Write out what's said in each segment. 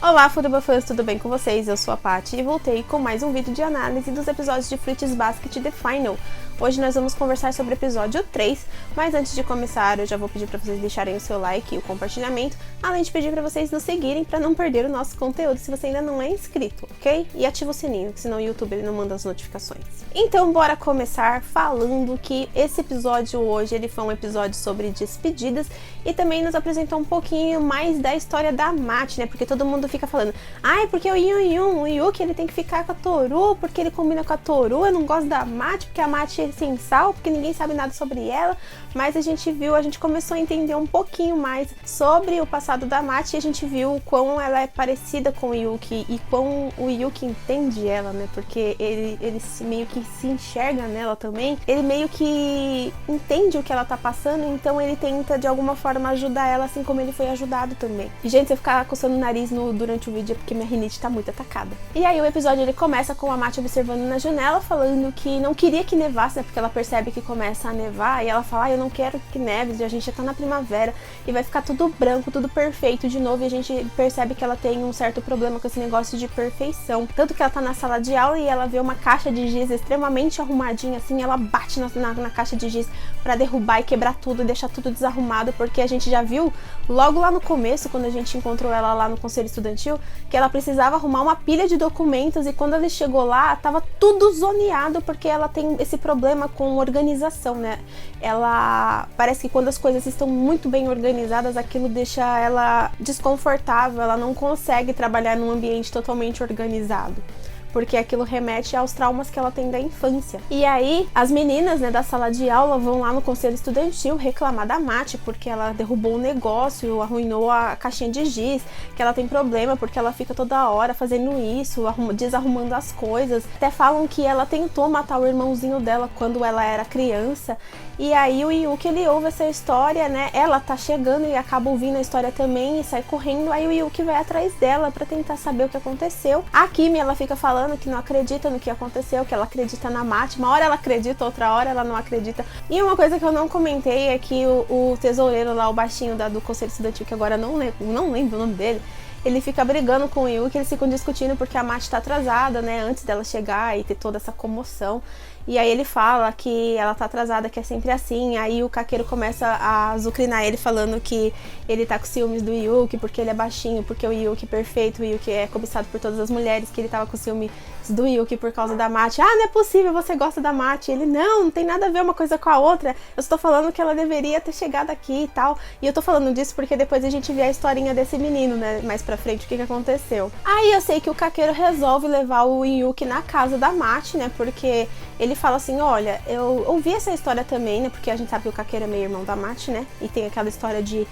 Olá, Furubafãs, tudo bem com vocês? Eu sou a Paty e voltei com mais um vídeo de análise dos episódios de Fruits Basket The Final. Hoje nós vamos conversar sobre o episódio 3, mas antes de começar eu já vou pedir para vocês deixarem o seu like e o compartilhamento, além de pedir para vocês nos seguirem para não perder o nosso conteúdo se você ainda não é inscrito, ok? E ativa o sininho, que senão o YouTube ele não manda as notificações. Então bora começar falando que esse episódio hoje ele foi um episódio sobre despedidas e também nos apresentou um pouquinho mais da história da Mati, né? Porque todo mundo fica falando, ai, porque o Yuki ele tem que ficar com a Toru, porque ele combina com a Toru, eu não gosto da Mati, porque a Mati é sem sal, porque ninguém sabe nada sobre ela, mas a gente começou a entender um pouquinho mais sobre o passado da Mati e a gente viu quão ela é parecida com o Yuki e quão o Yuki entende ela, né? Porque ele meio que se enxerga nela também, ele meio que entende o que ela tá passando, então ele tenta de alguma forma ajudar ela, assim como ele foi ajudado também. E gente, se eu ficar coçando o nariz durante o vídeo é porque minha rinite tá muito atacada. E aí o episódio ele começa com a Mati observando na janela, falando que não queria que nevasse, né? Porque ela percebe que começa a nevar e ela fala, eu não quero que neve, a gente já tá na primavera e vai ficar tudo branco, tudo perfeito de novo, e a gente percebe que ela tem um certo problema com esse negócio de perfeição. Tanto que ela tá na sala de aula e ela vê uma caixa de giz extremamente arrumadinha assim, ela bate na caixa de giz pra derrubar e quebrar tudo e deixar tudo desarrumado, porque a gente já viu logo lá no começo, quando a gente encontrou ela lá no conselho estudantil, que ela precisava arrumar uma pilha de documentos e quando ela chegou lá, tava tudo zoneado, porque ela tem esse problema com organização, né? Ela parece que quando as coisas estão muito bem organizadas, aquilo deixa ela desconfortável, ela não consegue trabalhar num ambiente totalmente organizado, porque aquilo remete aos traumas que ela tem da infância. E aí, as meninas, né, da sala de aula vão lá no conselho estudantil reclamar da Mati, porque ela derrubou o negócio, arruinou a caixinha de giz, que ela tem problema porque ela fica toda hora fazendo isso, desarrumando as coisas. Até falam que ela tentou matar o irmãozinho dela quando ela era criança. E aí o Yuki, ele ouve essa história, né, ela tá chegando e acaba ouvindo a história também e sai correndo. Aí o Yuki vai atrás dela pra tentar saber o que aconteceu. A Kimi, ela fica falando que não acredita no que aconteceu, que ela acredita na Mati. Uma hora ela acredita, outra hora ela não acredita. E uma coisa que eu não comentei é que o tesoureiro lá, o baixinho do conselho estudantil, que agora não lembro o nome dele, ele fica brigando com o Yuki, eles ficam discutindo porque a Mati tá atrasada, né, antes dela chegar e ter toda essa comoção. E aí ele fala que ela tá atrasada, que é sempre assim. Aí o Kakeru começa a azucrinar ele, falando que ele tá com ciúmes do Yuki, porque ele é baixinho, porque o Yuki é perfeito, o Yuki é cobiçado por todas as mulheres, que ele tava com ciúmes do Yuki por causa da Mati. Ah, não é possível, você gosta da Mati. Ele, não tem nada a ver uma coisa com a outra. Eu estou falando que ela deveria ter chegado aqui e tal. E eu tô falando disso porque depois a gente vê a historinha desse menino, né, mais pra frente, o que aconteceu. Aí eu sei que o Kakeru resolve levar o Yuki na casa da Mati, né, porque ele fala assim, olha, eu ouvi essa história também, né, porque a gente sabe que o Kakeru é meio irmão da Mati, né, e tem aquela história de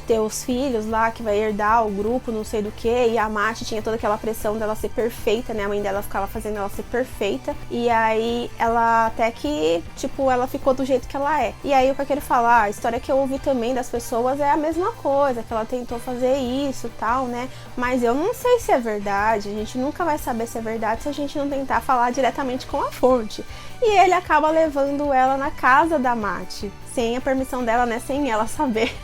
ter os filhos lá, que vai herdar o grupo, não sei do que, e a Mati tinha toda aquela pressão dela ser perfeita, né, a mãe dela ficava fazendo ela ser perfeita, e aí ela até que, tipo, ela ficou do jeito que ela é. E aí o Kakeru fala, a história que eu ouvi também das pessoas é a mesma coisa, que ela tentou fazer isso e tal, né, mas eu não sei se é verdade, a gente nunca vai saber se é verdade se a gente não tentar falar diretamente com a fonte. E ele acaba levando ela na casa da Mati, sem a permissão dela, né, sem ela saber.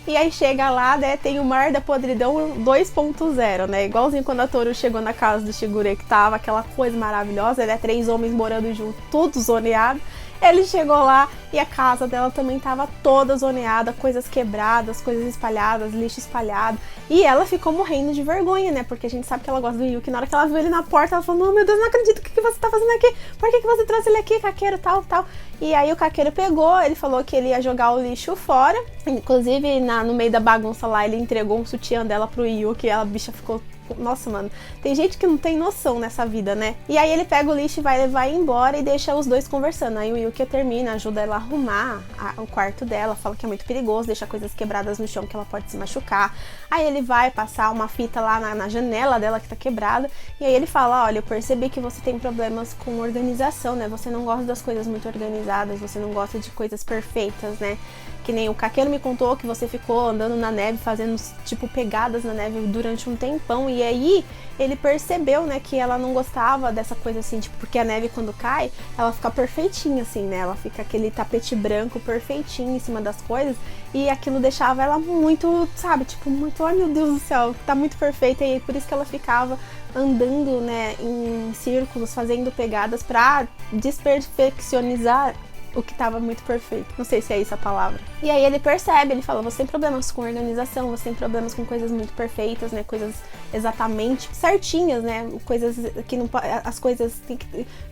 E aí chega lá, né, tem o Mar da Podridão 2.0, né, igualzinho quando a Toru chegou na casa do Shigure, que tava aquela coisa maravilhosa, né, 3 homens morando junto, tudo zoneado. Ele chegou lá e a casa dela também tava toda zoneada, coisas quebradas, coisas espalhadas, lixo espalhado. E ela ficou morrendo de vergonha, né? Porque a gente sabe que ela gosta do Yuki. Na hora que ela viu ele na porta, ela falou, oh, meu Deus, não acredito, o que você tá fazendo aqui? Por que você trouxe ele aqui, Kakeru, tal, tal? E aí o Kakeru pegou, ele falou que ele ia jogar o lixo fora. Inclusive, no meio da bagunça lá, ele entregou um sutiã dela pro Yuki e a bicha ficou... Nossa, mano, tem gente que não tem noção nessa vida, né? E aí ele pega o lixo e vai levar embora e deixa os dois conversando. Aí o Yuki termina, ajuda ela a arrumar o quarto dela, fala que é muito perigoso, deixa coisas quebradas no chão que ela pode se machucar. Aí ele vai passar uma fita lá na janela dela que tá quebrada. E aí ele fala, olha, eu percebi que você tem problemas com organização, né? Você não gosta das coisas muito organizadas, você não gosta de coisas perfeitas, né? Que nem o Kakeru me contou que você ficou andando na neve, fazendo tipo pegadas na neve durante um tempão. E aí ele percebeu, né, que ela não gostava dessa coisa assim, tipo, porque a neve quando cai, ela fica perfeitinha assim, né, ela fica aquele, tá tapete branco perfeitinho em cima das coisas, e aquilo deixava ela muito, sabe, tipo, muito, ai meu Deus do céu, tá muito perfeita, e por isso que ela ficava andando, né, em círculos, fazendo pegadas pra desperfeccionizar o que tava muito perfeito. Não sei se é isso a palavra. E aí ele percebe, ele fala, você tem problemas com organização, você tem problemas com coisas muito perfeitas, né, coisas exatamente certinhas, né, coisas que não, as coisas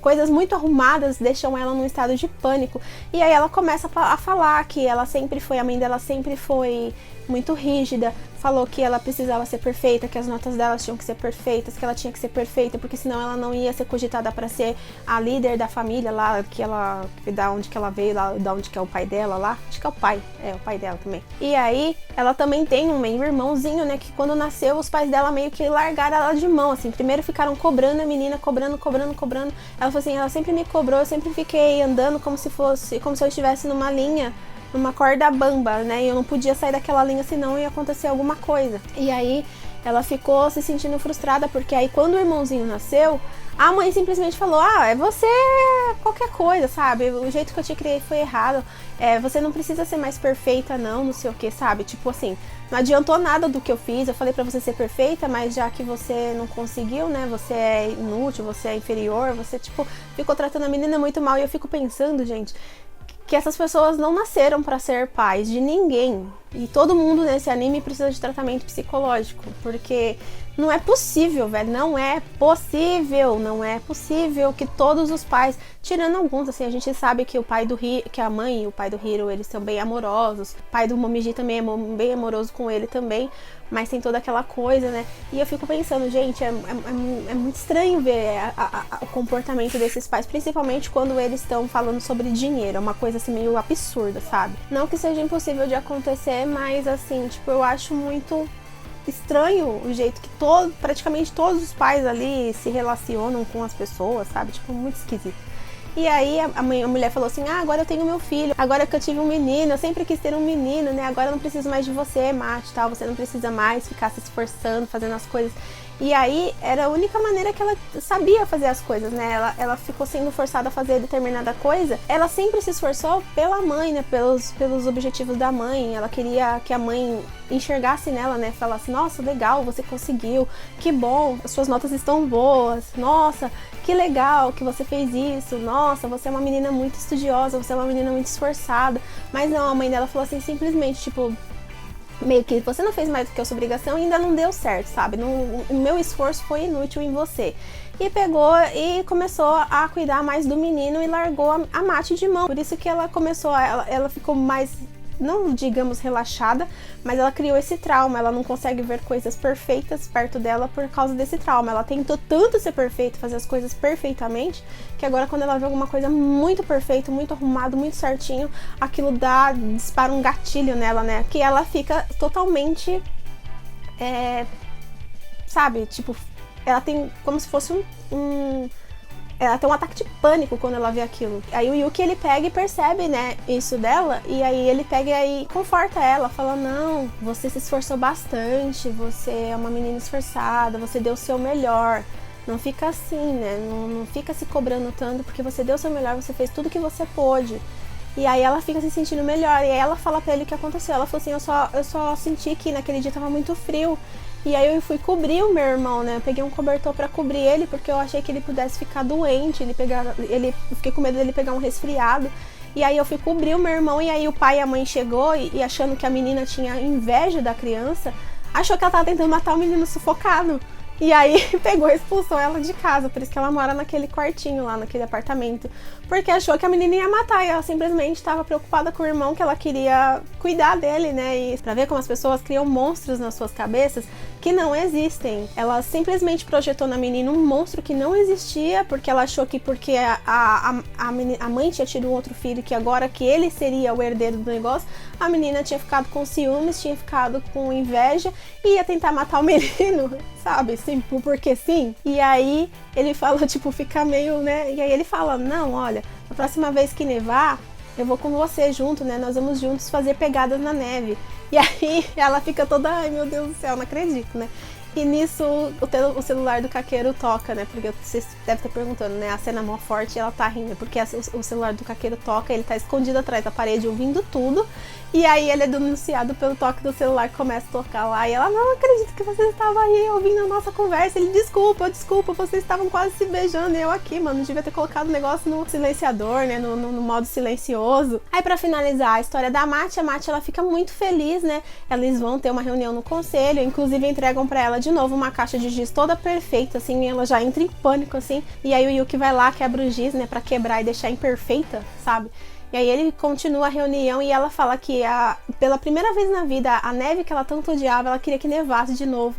coisas muito arrumadas deixam ela num estado de pânico. E aí ela começa a falar que ela sempre foi, a mãe dela sempre foi muito rígida, falou que ela precisava ser perfeita, que as notas dela tinham que ser perfeitas, que ela tinha que ser perfeita, porque senão ela não ia ser cogitada para ser a líder da família lá, que ela, da onde que ela veio, lá, da onde que é o pai dela lá, acho que é o pai dela também. E aí, ela também tem um meio irmãozinho, né, que quando nasceu, os pais dela meio que largaram ela de mão, assim, primeiro ficaram cobrando a menina, cobrando. Ela falou assim, ela sempre me cobrou, eu sempre fiquei andando como se eu estivesse numa linha, numa corda bamba, né, e eu não podia sair daquela linha, senão ia acontecer alguma coisa. E aí, ela ficou se sentindo frustrada, porque aí quando o irmãozinho nasceu, a mãe simplesmente falou, é você qualquer coisa, sabe, o jeito que eu te criei foi errado, você não precisa ser mais perfeita não sei o que, sabe, tipo assim, não adiantou nada do que eu fiz, eu falei pra você ser perfeita, mas já que você não conseguiu, né, você é inútil, você é inferior, você, tipo, ficou tratando a menina muito mal. E eu fico pensando, gente, que essas pessoas não nasceram pra ser pais de ninguém. E todo mundo nesse anime precisa de tratamento psicológico, porque não é possível, velho, não é possível que todos os pais, tirando alguns, assim, a gente sabe que que a mãe e o pai do Hiro, eles são bem amorosos, o pai do Momiji também é bem amoroso com ele também, mas tem toda aquela coisa, né, e eu fico pensando, gente, é muito estranho ver o comportamento desses pais, principalmente quando eles estão falando sobre dinheiro, é uma coisa assim meio absurda, sabe, não que seja impossível de acontecer, mas assim, tipo, eu acho muito estranho o jeito que praticamente todos os pais ali se relacionam com as pessoas, sabe? Tipo, muito esquisito. E aí a mulher falou assim, agora eu tenho meu filho, agora que eu tive um menino, eu sempre quis ter um menino, né? Agora eu não preciso mais de você, Mate, tal, você não precisa mais ficar se esforçando, fazendo as coisas. E aí era a única maneira que ela sabia fazer as coisas, né? Ela ficou sendo forçada a fazer determinada coisa. Ela sempre se esforçou pela mãe, né? Pelos objetivos da mãe. Ela queria que a mãe enxergasse nela, né? Falasse, nossa, legal, você conseguiu, que bom, as suas notas estão boas, nossa, que legal que você fez isso, nossa, você é uma menina muito estudiosa, você é uma menina muito esforçada. Mas não, a mãe dela falou assim, simplesmente, tipo, meio que você não fez mais do que a sua obrigação e ainda não deu certo, sabe? O meu esforço foi inútil em você. E pegou e começou a cuidar mais do menino e largou a Mate de mão. Por isso que ela começou, ela ficou mais, não digamos relaxada, mas ela criou esse trauma. Ela não consegue ver coisas perfeitas perto dela por causa desse trauma. Ela tentou tanto ser perfeita, fazer as coisas perfeitamente, que agora quando ela vê alguma coisa muito perfeita, muito arrumado, muito certinho, aquilo dispara um gatilho nela, né? Que ela fica totalmente, sabe, tipo, ela tem como se fosse ela tem um ataque de pânico quando ela vê aquilo. Aí o Yuki, ele pega e percebe, né, isso dela, e aí ele pega e conforta ela, fala, não, você se esforçou bastante, você é uma menina esforçada, você deu o seu melhor, não fica assim, né, não fica se cobrando tanto, porque você deu o seu melhor, você fez tudo o que você pôde. E aí ela fica se sentindo melhor, e aí ela fala pra ele o que aconteceu. Ela falou assim, eu só senti que naquele dia tava muito frio, e aí eu fui cobrir o meu irmão, né, eu peguei um cobertor pra cobrir ele, porque eu achei que ele pudesse ficar doente, eu fiquei com medo dele pegar um resfriado. E aí eu fui cobrir o meu irmão, e aí o pai e a mãe chegou, e achando que a menina tinha inveja da criança, achou que ela tava tentando matar o menino sufocado. E aí pegou e expulsou ela de casa, por isso que ela mora naquele quartinho lá, naquele apartamento. Porque achou que a menina ia matar, e ela simplesmente estava preocupada com o irmão, que ela queria cuidar dele, né? E pra ver como as pessoas criam monstros nas suas cabeças que não existem. Ela simplesmente projetou na menina um monstro que não existia, porque ela achou que porque a mãe tinha tido um outro filho, que agora que ele seria o herdeiro do negócio, a menina tinha ficado com ciúmes, tinha ficado com inveja e ia tentar matar o menino, sabe? Sim, porque sim. E aí ele fala, tipo, fica meio, né? E aí ele fala, não, olha, a próxima vez que nevar, eu vou com você junto, né? Nós vamos juntos fazer pegadas na neve. E aí ela fica toda, ai meu Deus do céu, não acredito, né? E nisso o celular do Kakeru toca, né? Porque vocês devem estar perguntando, né? A cena é mó forte e ela tá rindo. Porque o celular do Kakeru toca, ele tá escondido atrás da parede ouvindo tudo. E aí ele é denunciado pelo toque do celular que começa a tocar lá. E ela, não acredito que você estava aí ouvindo a nossa conversa. Ele, desculpa, vocês estavam quase se beijando. E eu aqui, mano, devia ter colocado o negócio no silenciador, né? No modo silencioso. Aí pra finalizar a história da Mati, a Mati ela fica muito feliz, né? Eles vão ter uma reunião no conselho, inclusive entregam pra ela de novo uma caixa de giz toda perfeita, assim, e ela já entra em pânico, assim. E aí o Yuki vai lá, quebra o giz, né? Pra quebrar e deixar imperfeita, sabe? E aí ele continua a reunião e ela fala que pela primeira vez na vida, a neve que ela tanto odiava, ela queria que nevasse de novo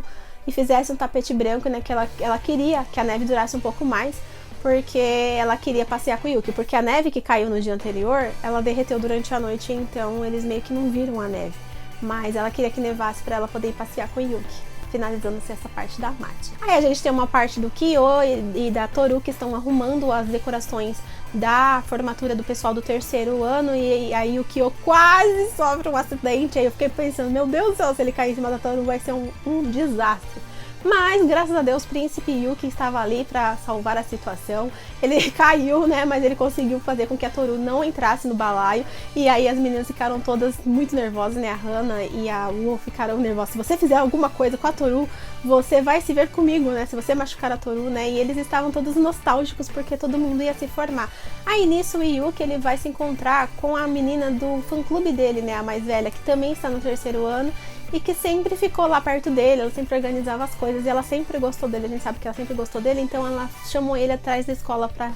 e fizesse um tapete branco, né? Que ela queria que a neve durasse um pouco mais, porque ela queria passear com o Yuki. Porque a neve que caiu no dia anterior, ela derreteu durante a noite, então eles meio que não viram a neve. Mas ela queria que nevasse pra ela poder ir passear com o Yuki. Finalizando-se essa parte da Mati. Aí a gente tem uma parte do Kyo e da Toru que estão arrumando as decorações da formatura do pessoal do 3º ano, e aí o Kyo quase sofre um acidente. Aí eu fiquei pensando, meu Deus do céu, se ele cair em cima da Toru vai ser um desastre. Mas, graças a Deus, o príncipe Yuki estava ali para salvar a situação. Ele caiu, né, mas ele conseguiu fazer com que a Toru não entrasse no balaio. E aí as meninas ficaram todas muito nervosas, né, a Hana e a Uo ficaram nervosas. Se você fizer alguma coisa com a Toru, você vai se ver comigo, né, se você machucar a Toru, né. E eles estavam todos nostálgicos porque todo mundo ia se formar. Aí nisso o Yuki, ele vai se encontrar com a menina do fã-clube dele, né, a mais velha, que também está no 3º ano. E que sempre ficou lá perto dele, ela sempre organizava as coisas e ela sempre gostou dele, a gente sabe que ela sempre gostou dele, então ela chamou ele atrás da escola pra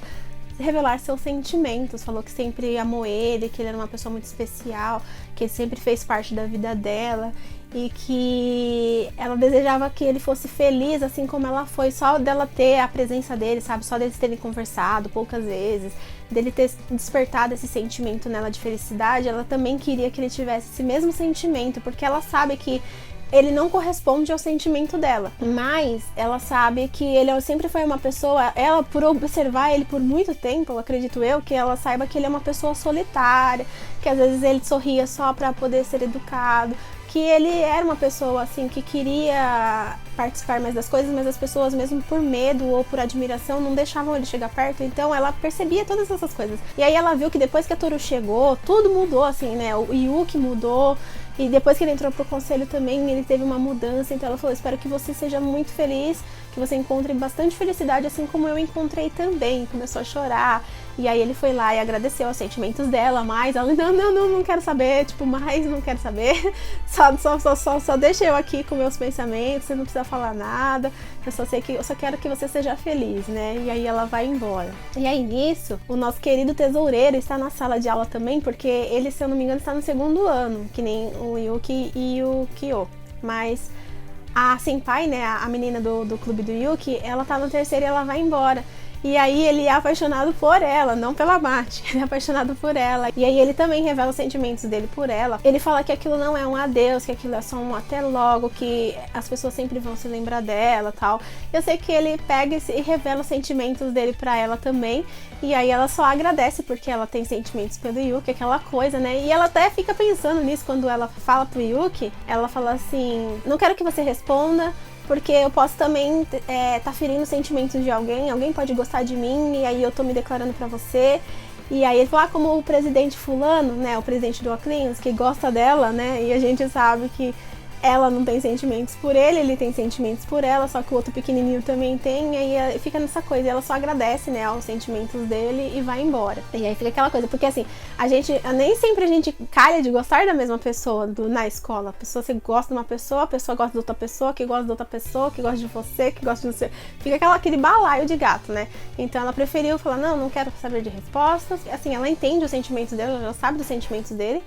revelar seus sentimentos, falou que sempre amou ele, que ele era uma pessoa muito especial, que ele sempre fez parte da vida dela e que ela desejava que ele fosse feliz assim como ela foi, só dela ter a presença dele, sabe, só deles terem conversado poucas vezes, dele ter despertado esse sentimento nela de felicidade, ela também queria que ele tivesse esse mesmo sentimento, porque ela sabe que ele não corresponde ao sentimento dela, mas ela sabe que ele sempre foi uma pessoa, ela por observar ele por muito tempo, acredito eu, que ela saiba que ele é uma pessoa solitária, que às vezes ele sorria só para poder ser educado, que ele era uma pessoa assim que queria participar mais das coisas, mas as pessoas mesmo por medo ou por admiração não deixavam ele chegar perto, então ela percebia todas essas coisas. E aí ela viu que depois que a Toru chegou, tudo mudou assim, né? O Yuki mudou, e depois que ele entrou pro conselho também, ele teve uma mudança, então ela falou, espero que você seja muito feliz, que você encontre bastante felicidade, assim como eu encontrei também. Começou a chorar, e aí ele foi lá e agradeceu os sentimentos dela, mas ela, não quero saber, tipo, mais não quero saber, só deixa eu aqui com meus pensamentos, você não precisa falar nada, eu só quero que você seja feliz, né? E aí ela vai embora. E aí nisso, o nosso querido tesoureiro está na sala de aula também, porque ele, se eu não me engano, está no 2º ano, que nem o Yuki e o Kyo, mas a senpai, né, a menina do clube do Yuki, ela tá no 3º e ela vai embora. E aí ele é apaixonado por ela, não pela Mati, ele é apaixonado por ela. E aí ele também revela os sentimentos dele por ela. Ele fala que aquilo não é um adeus, que aquilo é só um até logo, que as pessoas sempre vão se lembrar dela e tal. Eu sei que ele pega e revela os sentimentos dele pra ela também. E aí ela só agradece porque ela tem sentimentos pelo Yuki, aquela coisa, né? E ela até fica pensando nisso quando ela fala pro Yuki. Ela fala assim, não quero que você responda, porque eu posso também tá ferindo sentimentos de alguém pode gostar de mim, e aí eu tô me declarando pra você. E aí ele fala, como o presidente fulano, né, o presidente do Ocleans, que gosta dela, né, e a gente sabe que ela não tem sentimentos por ele tem sentimentos por ela, só que o outro pequenininho também tem, e aí fica nessa coisa, e ela só agradece, né, aos sentimentos dele e vai embora. E aí fica aquela coisa, porque assim, nem sempre a gente calha de gostar da mesma pessoa na escola. Você gosta de uma pessoa, a pessoa gosta de outra pessoa, que gosta de outra pessoa, que gosta de você, que gosta de você. Fica aquele balaio de gato, né? Então ela preferiu falar, não quero saber de respostas. Assim, ela entende os sentimentos dele, ela já sabe dos sentimentos dele.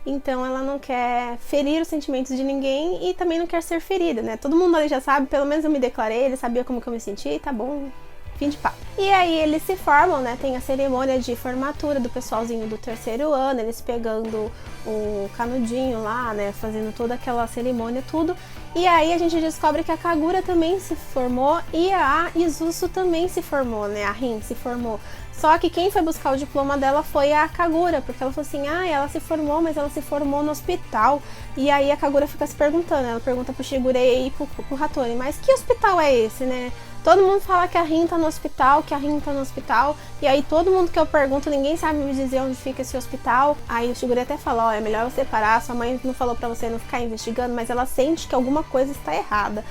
Então ela não quer ferir os sentimentos de ninguém e também não quer ser ferida, né? Todo mundo ali já sabe, pelo menos eu me declarei, ele sabia como que eu me senti, tá bom, Fim de papo. E aí eles se formam, né? Tem a cerimônia de formatura do pessoalzinho do 3º ano, eles pegando o canudinho lá, né? Fazendo toda aquela cerimônia, tudo. E aí a gente descobre que a Kagura também se formou e a Izuzu também se formou, né? A Rin se formou. Só que quem foi buscar o diploma dela foi a Kagura, porque ela falou assim, ela se formou, mas ela se formou no hospital. E aí a Kagura fica se perguntando, ela pergunta pro Shigure e pro Hattori, mas que hospital é esse, né? Todo mundo fala que a Rin tá no hospital, e aí todo mundo que eu pergunto, ninguém sabe me dizer onde fica esse hospital. Aí o Shigure até fala, é melhor você parar, sua mãe não falou pra você não ficar investigando, mas ela sente que alguma coisa está errada.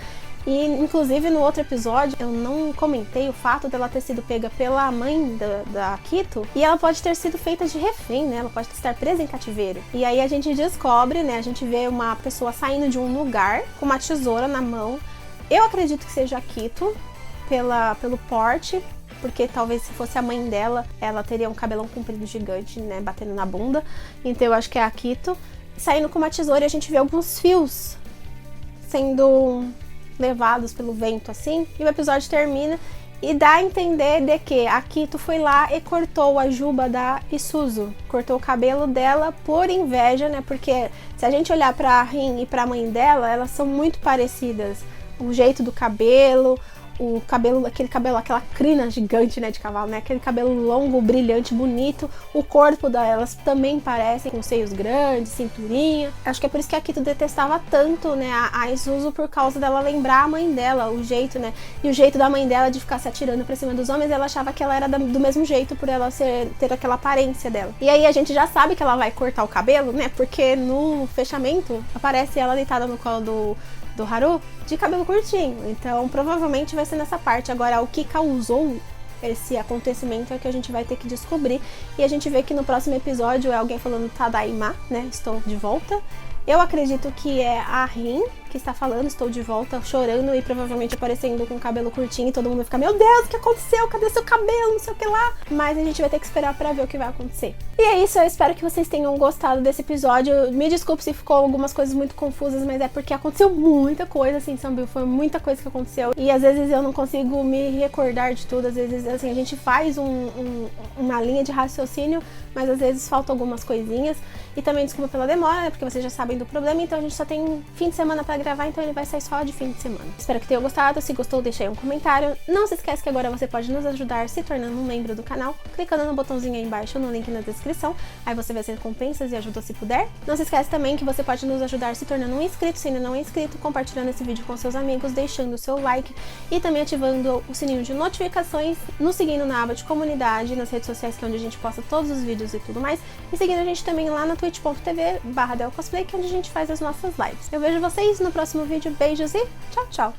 E, inclusive, no outro episódio, eu não comentei o fato dela ter sido pega pela mãe da Akito. E ela pode ter sido feita de refém, né? Ela pode estar presa em cativeiro. E aí a gente descobre, né? A gente vê uma pessoa saindo de um lugar com uma tesoura na mão. Eu acredito que seja a Akito, pelo porte. Porque talvez se fosse a mãe dela, ela teria um cabelão comprido gigante, né? Batendo na bunda. Então eu acho que é a Akito. Saindo com uma tesoura e a gente vê alguns fios sendo levados pelo vento assim, e o episódio termina e dá a entender de que a Akito foi lá e cortou a juba da Isuzu, cortou o cabelo dela por inveja, né, porque se a gente olhar pra Rin e pra mãe dela, elas são muito parecidas, o jeito do cabelo, aquela crina gigante, né, de cavalo, né, aquele cabelo longo, brilhante, bonito, o corpo delas também parece com seios grandes, cinturinha. Acho que é por isso que a Akito detestava tanto, né, a Isuzu, por causa dela lembrar a mãe dela, o jeito, né, e o jeito da mãe dela de ficar se atirando pra cima dos homens, ela achava que ela era do mesmo jeito, por ela ter aquela aparência dela. E aí a gente já sabe que ela vai cortar o cabelo, né, porque no fechamento aparece ela deitada no colo do Haru de cabelo curtinho, então provavelmente vai ser nessa parte. Agora, o que causou esse acontecimento é que a gente vai ter que descobrir, e a gente vê que no próximo episódio é alguém falando Tadaima, né, estou de volta. Eu acredito que é a Rin que está falando, estou de volta, chorando e provavelmente aparecendo com o cabelo curtinho, e todo mundo vai ficar, meu Deus, o que aconteceu? Cadê seu cabelo? Não sei o que lá. Mas a gente vai ter que esperar pra ver o que vai acontecer. E é isso, eu espero que vocês tenham gostado desse episódio. Me desculpe se ficou algumas coisas muito confusas, mas é porque aconteceu muita coisa, assim, Sambil, foi muita coisa que aconteceu. E às vezes eu não consigo me recordar de tudo, às vezes, assim, a gente faz uma linha de raciocínio, mas às vezes faltam algumas coisinhas. E também desculpa pela demora, né, porque vocês já sabem do problema, então a gente só tem fim de semana pra gravar, então ele vai sair só de fim de semana. Espero que tenham gostado, se gostou deixa aí um comentário. Não se esquece que agora você pode nos ajudar se tornando um membro do canal, clicando no botãozinho aí embaixo no link na descrição, aí você vê as recompensas e ajuda se puder. Não se esquece também que você pode nos ajudar se tornando um inscrito, se ainda não é inscrito, compartilhando esse vídeo com seus amigos, deixando o seu like e também ativando o sininho de notificações, nos seguindo na aba de comunidade, nas redes sociais que é onde a gente posta todos os vídeos e tudo mais, e seguindo a gente também lá na twitch.tv/delcosplay, que é onde a gente faz as nossas lives. Eu vejo vocês no próximo vídeo, beijos e tchau, tchau!